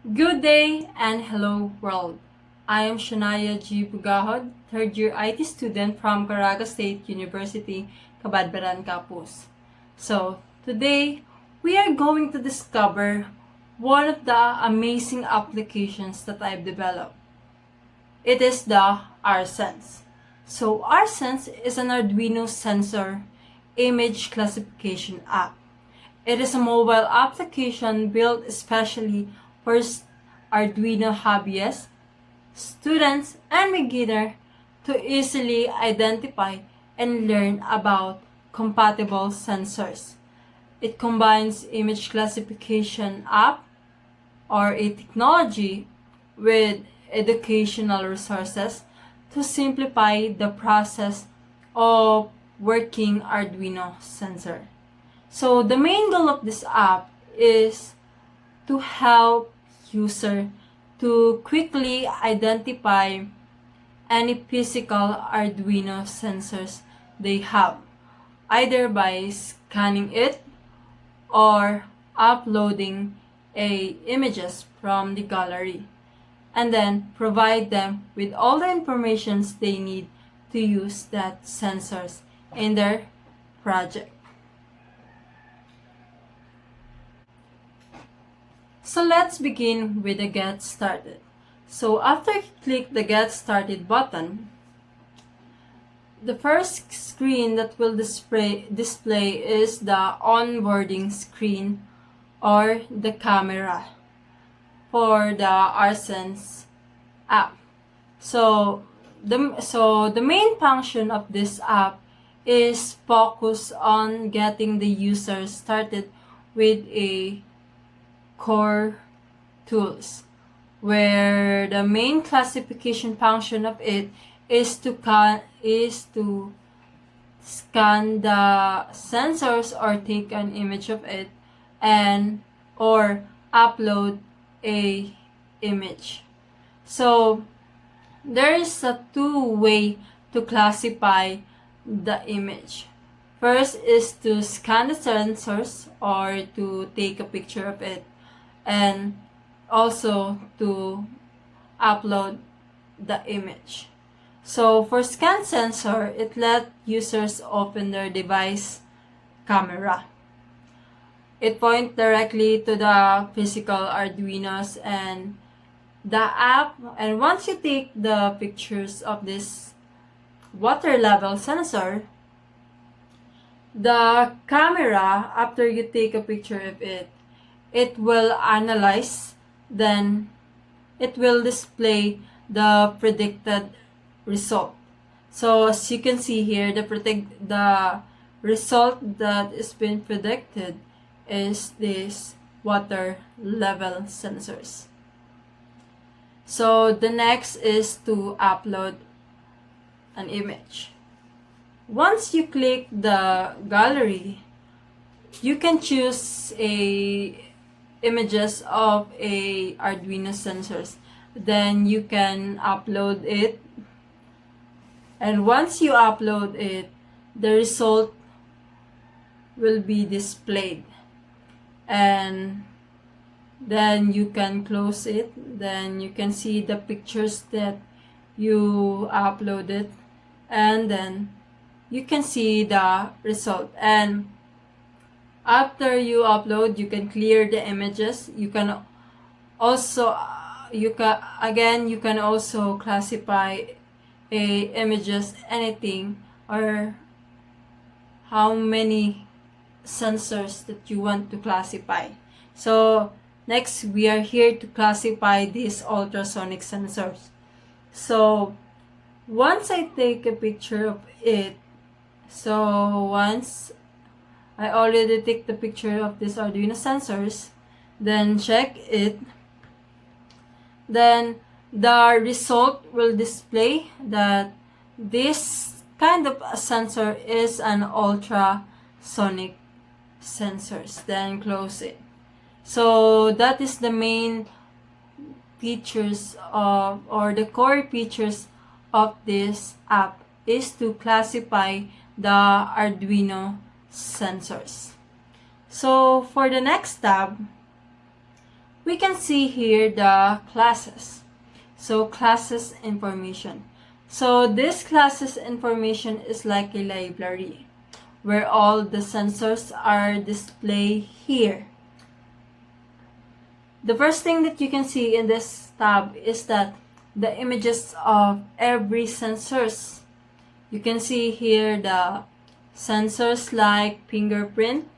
Good day and hello world. I am Shania G. Bugahod, third year IT student from Caraga State University, Cabadbaran Campus. Today we are going to discover one of the amazing applications that I've developed. It is the RSense. RSense is an Arduino sensor image classification app. It is a mobile application built especially for Arduino hobbyists, students, and beginners to easily identify and learn about compatible sensors. It combines image classification app or a technology with educational resources to simplify the process of working Arduino sensor. So the main goal of this app is to help user to quickly identify any physical Arduino sensors they have, either by scanning it or uploading images from the gallery, and then provide them with all the information they need to use that sensors in their project. So let's begin with the Get Started. So after you click the Get Started button, the first screen that will display is the onboarding screen or the camera for the RSense app. So the main function of this app is focus on getting the user started with a core tools, where the main classification function of it is to scan the sensors or take an image of it and or upload a image. So there is a two-way to classify the image. First is to scan the sensors or to take a picture of it, and also to upload the image. So for scan sensor, it let users open their device camera. It points directly to the physical Arduinos and the app, and once you take the pictures of this water level sensor, the camera, after you take a picture of it, it will analyze, then it will display the predicted result. So as you can see here, the result that is being predicted is this water level sensors. So the next is to upload an image. Once you click the gallery, you can choose images of a Arduino sensors. Then you can upload it, and once you upload it, the result will be displayed, and then you can close it. Then you can see the pictures that you uploaded, and then you can see the result. And after you upload, you can clear the images. You can also you can also classify images, anything, or how many sensors that you want to classify. So next, we are here to classify these ultrasonic sensors. So once I take a picture of it, so once I already take the picture of this Arduino sensors, then check it, then the result will display that this kind of a sensor is an ultrasonic sensors. Then close it. So that is the main features of, or the core features of this app, is to classify the Arduino sensors. So for the next tab, we can see here the classes. So classes information. So this classes information is like a library where all the sensors are displayed here. The first thing that you can see in this tab is that the images of every sensors. You can see here the sensors like fingerprint,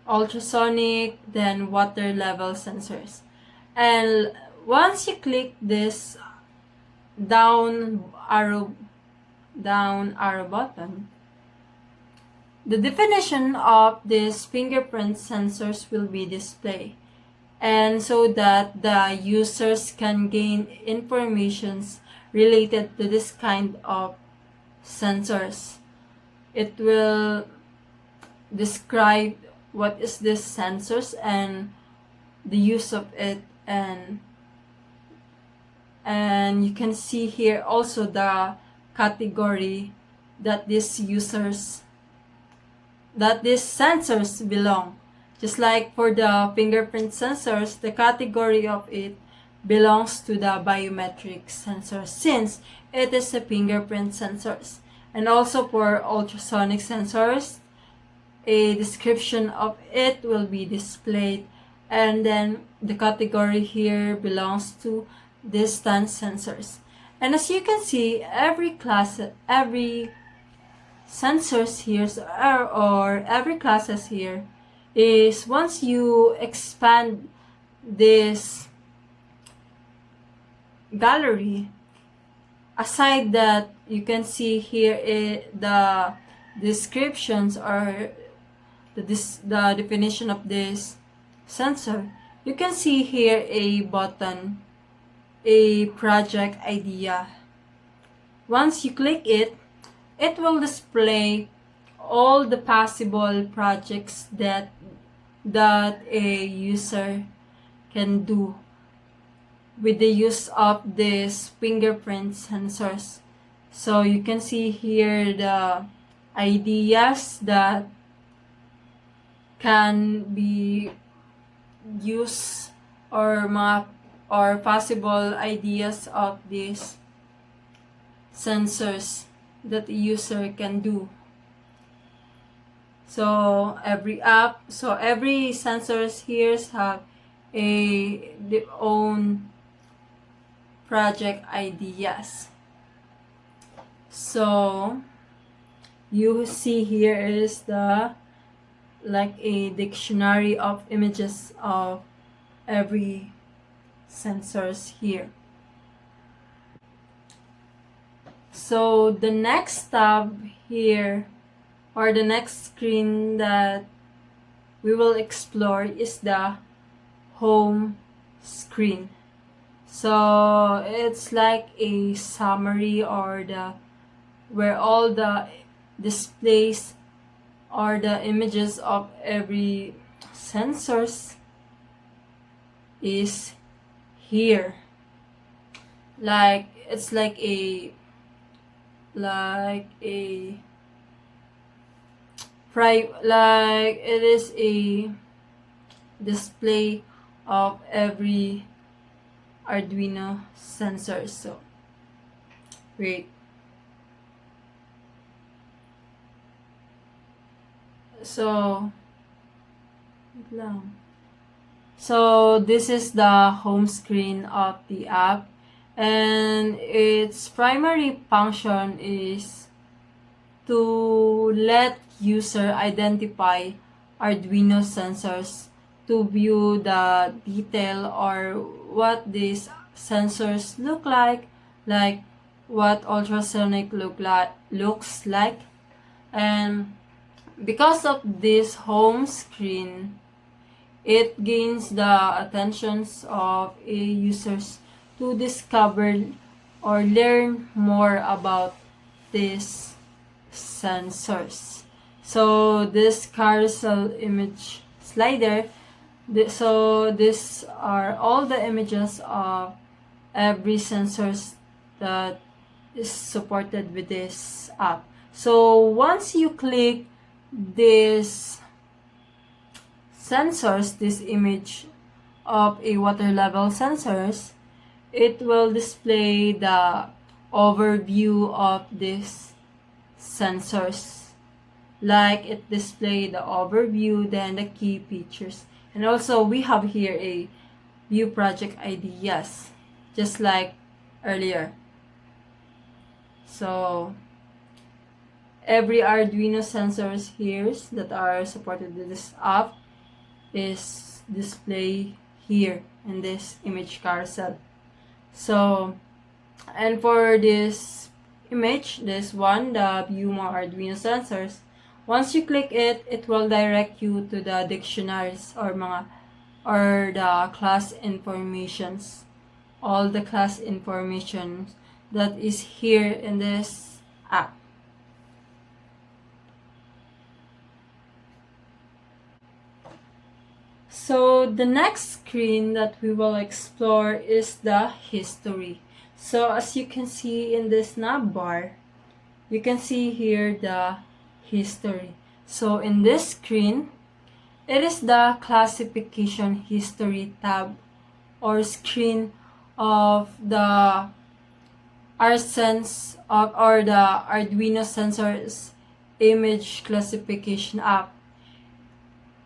ultrasonic, then water level sensors. And once you click this down arrow button, the definition of these fingerprint sensors will be displayed, and so that the users can gain informations related to this kind of sensors. It will describe what is this sensors and the use of it, and you can see here also the category that these sensors belong. Just like for the fingerprint sensors, the category of it belongs to the biometric sensor since it is a fingerprint sensors. And also for ultrasonic sensors, a description of it will be displayed, and then the category here belongs to distance sensors. And as you can see, every sensors here or every classes here is, once you expand this gallery, aside that you can see here the descriptions or the definition of this sensor, you can see here a button, a project idea. Once you click it, it will display all the possible projects that a user can do with the use of these fingerprint sensors. So you can see here the ideas that can be used, or possible ideas of these sensors that the user can do. So every sensors here have their own project ideas. So you see here is like a dictionary of images of every sensors here. So the next tab here, or the next screen that we will explore, is the home screen. So it's like a summary, or where all the displays or the images of every sensors is here. Like it's like it is a display of every Arduino sensor. So wait. So this is the home screen of the app, and its primary function is to let user identify Arduino sensors, to view the detail or what these sensors look like what ultrasonic looks like. And because of this home screen, it gains the attentions of users to discover or learn more about these sensors. So this carousel image slider, so these are all the images of every sensors that is supported with this app. So once you click this sensors, this image of a water level sensors, it will display the overview of these sensors. Like it display the overview, then the key features. And also we have here a view project ID, yes, just like earlier. So every Arduino sensors here that are supported with this app is displayed here in this image carousel. So, and for this image, this one, the view more Arduino sensors, once you click it, it will direct you to the dictionaries or the class informations, all the class information that is here in this app. So the next screen that we will explore is the history. So as you can see in this nav bar, you can see here the history. So in this screen, it is the classification history tab or screen of the RSense or the Arduino Sensors image classification app.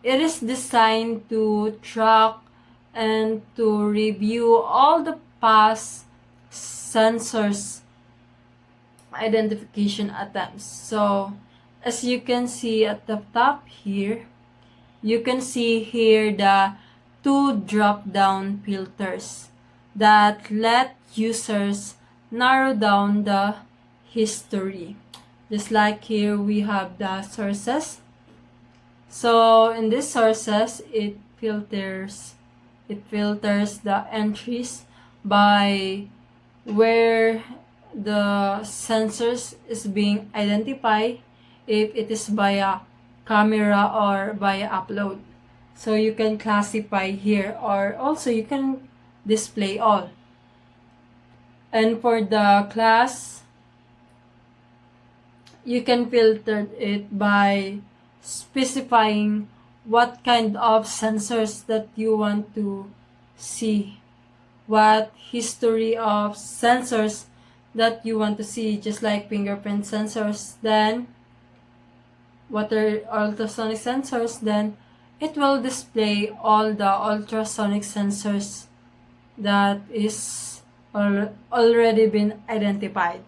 It is designed to track and to review all the past sensors identification attempts. So as you can see at the top here, you can see here the 2 drop-down filters that let users narrow down the history. Just like here we have the sources. So in these sources, it filters the entries by where the sensors is being identified, if it is via camera or via upload. So you can classify here, or also you can display all. And for the class, you can filter it by specifying what kind of sensors that you want to see, what history of sensors that you want to see, just like fingerprint sensors, then water ultrasonic sensors, then it will display all the ultrasonic sensors that is already been identified.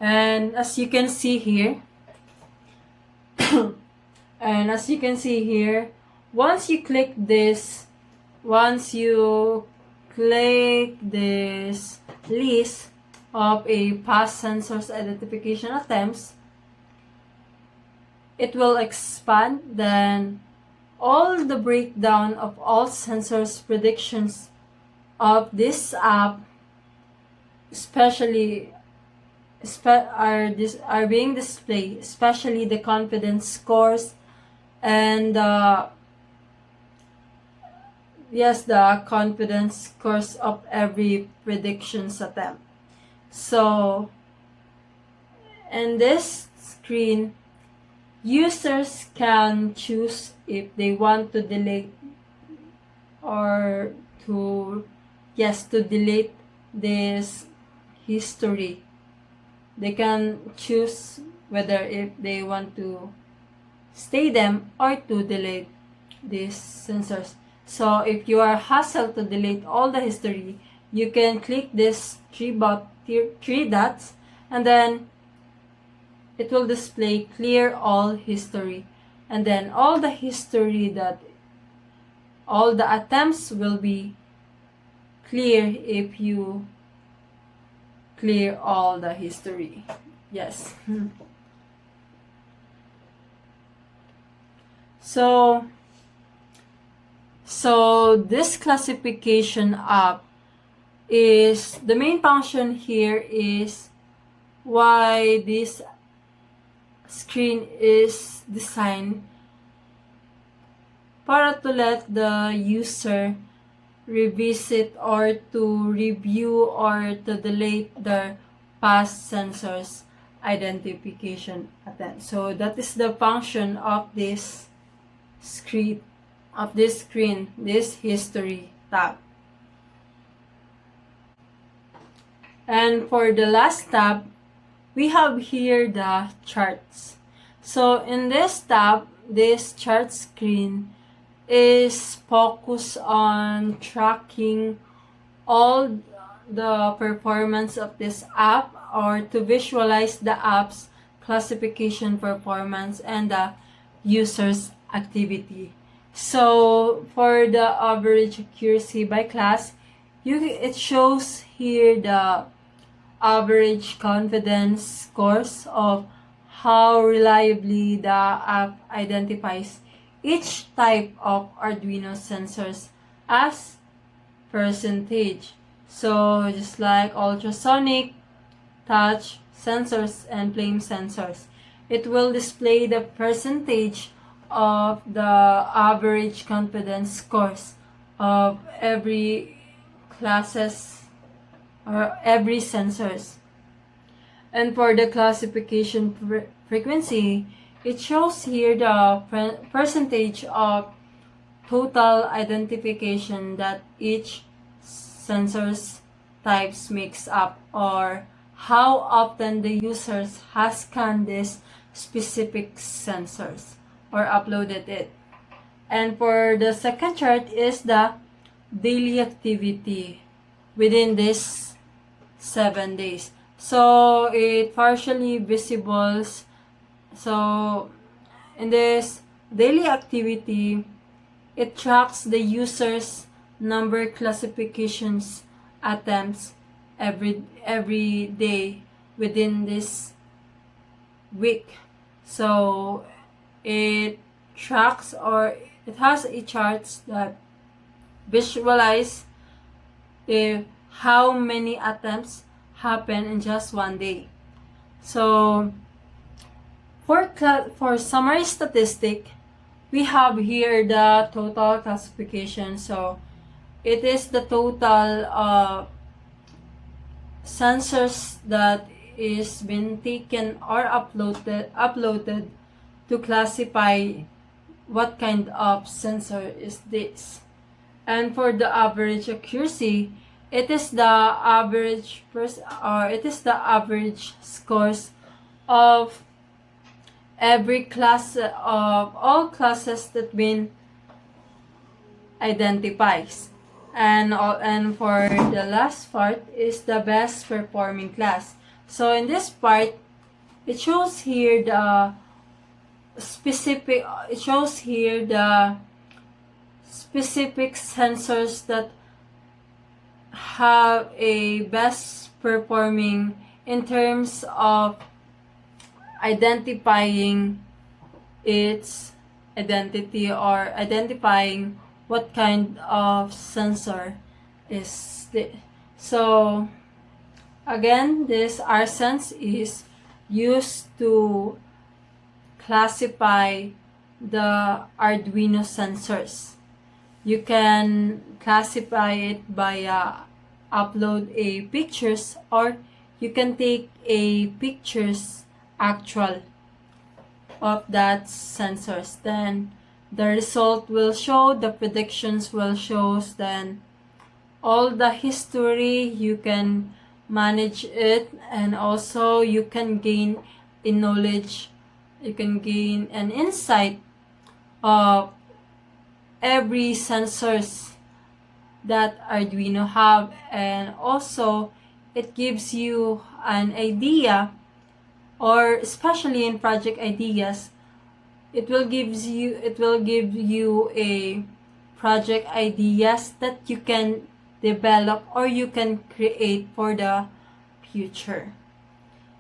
And as you can see here, once you click this list of a past sensors identification attempts, it will expand. Then all the breakdown of all sensors predictions of this app are being displayed, especially the confidence scores and the confidence scores of every predictions attempt. So in this screen, users can choose if they want to delete or to delete this history. They can choose whether if they want to stay them or to delete these sensors. So if you are hassled to delete all the history, you can click this three dots, and then it will display clear all history. And then all the attempts will be clear if you clear all the history. Yes. So this classification app is the main function here is why this screen is designed para to let the user revisit or to review or to delete their past sensors identification attempts. So that is the function of this screen of this screen, this history tab. And for the last tab, we have here the charts. So in this tab, this chart screen is focused on tracking all the performance of this app, or to visualize the app's classification performance and the user's activity. So for the average accuracy by class, it shows here the average confidence scores of how reliably the app identifies each type of Arduino sensors as percentage. So just like ultrasonic, touch sensors, and flame sensors, it will display the percentage of the average confidence scores of every classes or every sensors. And for the classification frequency, it shows here the percentage of total identification that each sensor's types makes up, or how often the users has scanned these specific sensors or uploaded it. And for the second chart is the daily activity within this 7 days. So it partially visible. So in this daily activity, it tracks the user's number classifications attempts every day within this week. So it tracks, or it has a charts that visualize how many attempts happen in just one day. So for summary statistic, we have here the total classification. So it is the total sensors that is been taken or uploaded to classify what kind of sensor is this. And for the average accuracy, it is the average scores of every class of all classes that been identifies. And for the last part is the best performing class. So in this part, it shows here the specific sensors that have a best performing in terms of identifying its identity, or identifying what kind of sensor is this. So again, this RSense is used to classify the Arduino sensors. You can classify it by upload a pictures, or you can take a pictures actual of that sensors. Then the result will show, the predictions will show, then all the history, you can manage it, and also you can gain a knowledge, you can gain an insight of every sensors that Arduino have. And also it gives you an idea, or especially in project ideas, it will give you a project ideas that you can develop or you can create for the future.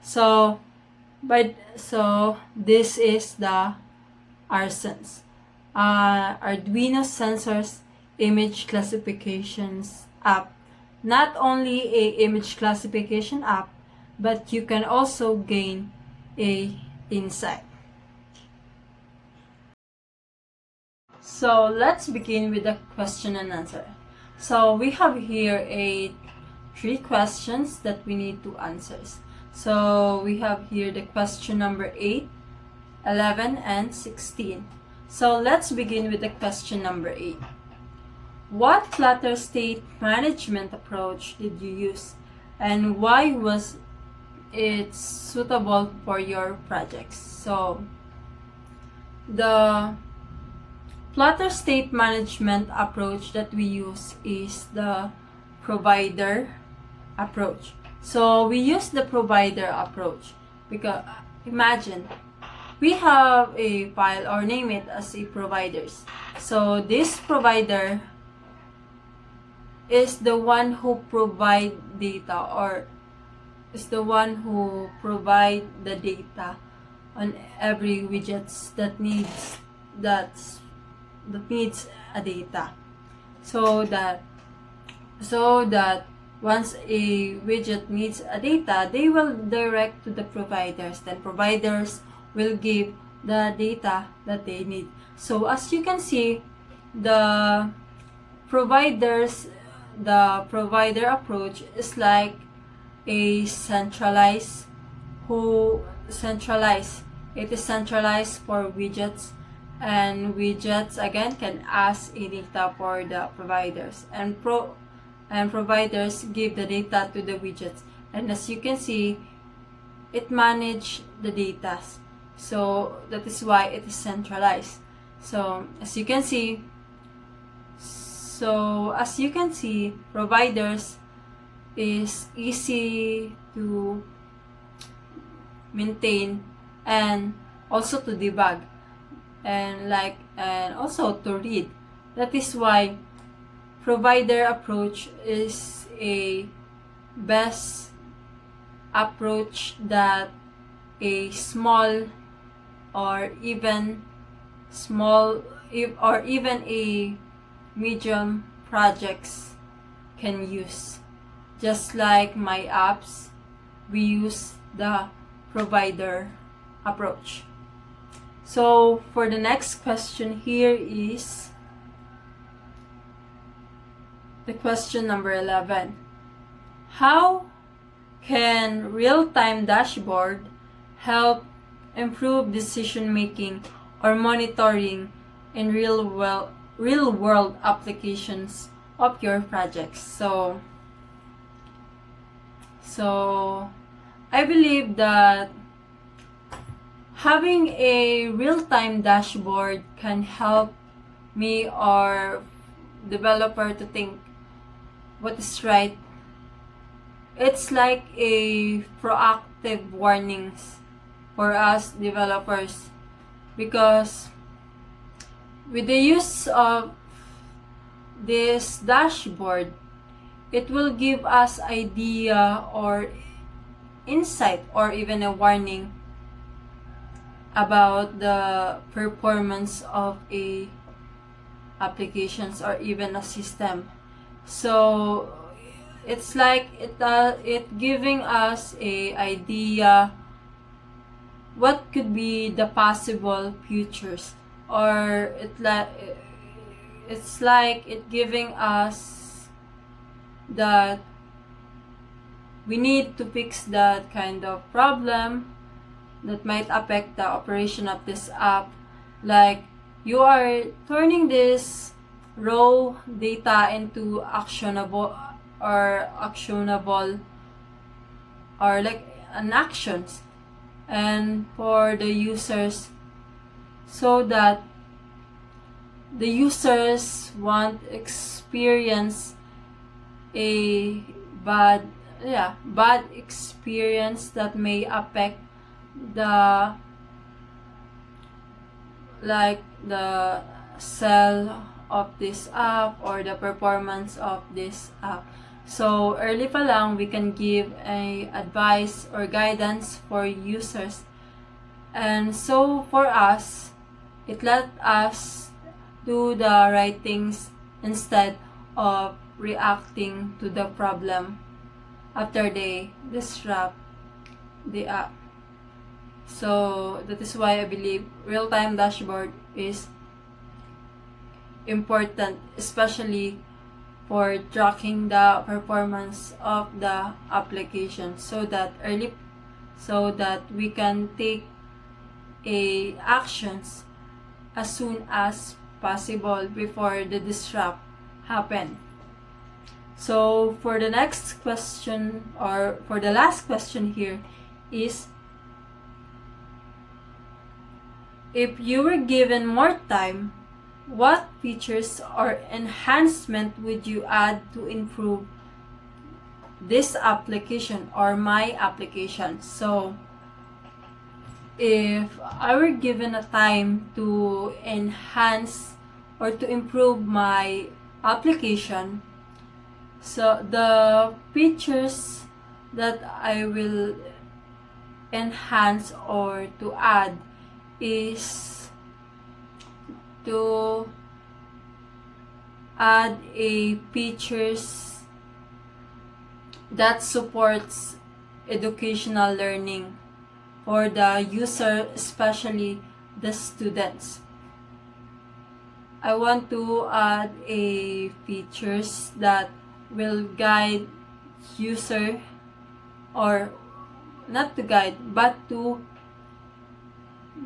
So this is the RSense, Arduino Sensors Image Classifications app. Not only a image classification app, but you can also gain a insight. So let's begin with the question and answer. So we have here three questions that we need to answer. So we have here the question number 8, 11, and 16. So let's begin with the question number 8. What clutter state management approach did you use, and why was it suitable for your projects? So the clutter state management approach that we use is the provider approach. So we use the provider approach because imagine we have a file, or name it as a providers. So this provider is the one who provide data, or is the one who provide the data on every widgets that needs a data, so that once a widget needs a data, they will direct to the providers. Then providers will give the data that they need. So as you can see, the provider approach is like a centralized it is centralized for widgets, and widgets again can ask a data for the providers, and providers give the data to the widgets, and as you can see, it manage the data. So that is why it is centralized. So as you can see, providers is easy to maintain and also to debug, and also to read. That is why provider approach is a best approach that a small or even a medium projects can use. Just like my apps, we use the provider approach. So for the next question here is the question number 11. How can real-time dashboard help improve decision making or monitoring in real world applications of your projects? So I believe that having a real-time dashboard can help me or developer to think what is right. It's like a proactive warnings for us developers, because with the use of this dashboard, it will give us idea or insight or even a warning about the performance of a applications or even a system. So it's like it giving us a idea what could be the possible futures, or it's like it giving us that we need to fix that kind of problem that might affect the operation of this app. Like you are turning this raw data into actionable or like an actions, and for the users, so that the users won't experience a bad experience that may affect the sell of this app or the performance of this app. So early pa lang, we can give a advice or guidance for users, and so for us, it let us do the right things instead of reacting to the problem after they disrupt the app. So that is why I believe real-time dashboard is important, especially for tracking the performance of the application, so that we can take actions as soon as possible before the disrupt happen. So for the next question, or for the last question here, is if you were given more time, what features or enhancement would you add to improve this application or my application? So if I were given a time to enhance or to improve my application, so the features that I will enhance or to add is to add a features that supports educational learning for the user, especially the students. I want to add a features that will guide user, or not to guide, but to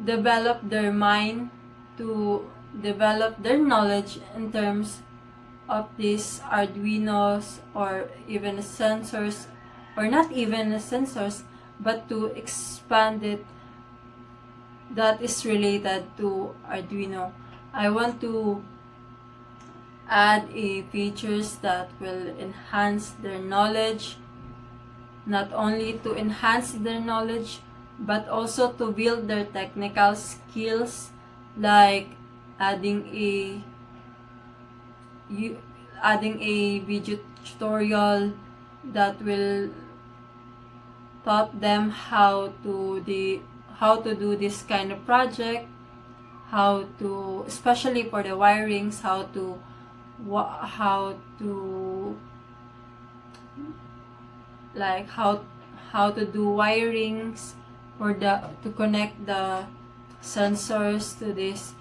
develop their mind, to develop their knowledge in terms of these Arduinos or even sensors, or not even sensors, but to expand it that is related to Arduino. I want to add a features that will enhance their knowledge, not only to enhance their knowledge, but also to build their technical skills, like adding a video tutorial that will taught them how to do this kind of project, how to, especially for the wirings, how to like how to do wirings for to connect the sensors to this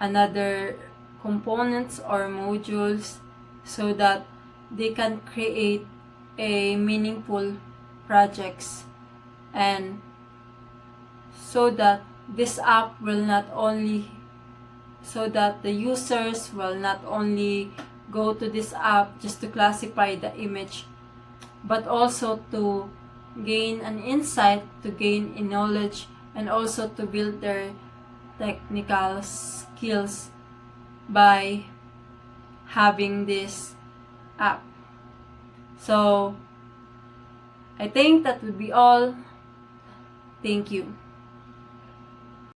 another components or modules, so that they can create a meaningful projects, and so that this app will not only, so that the users will not only go to this app just to classify the image, but also to gain an insight, to gain a knowledge, and also to build their technical skills by having this app. So I think that would be all. Thank you.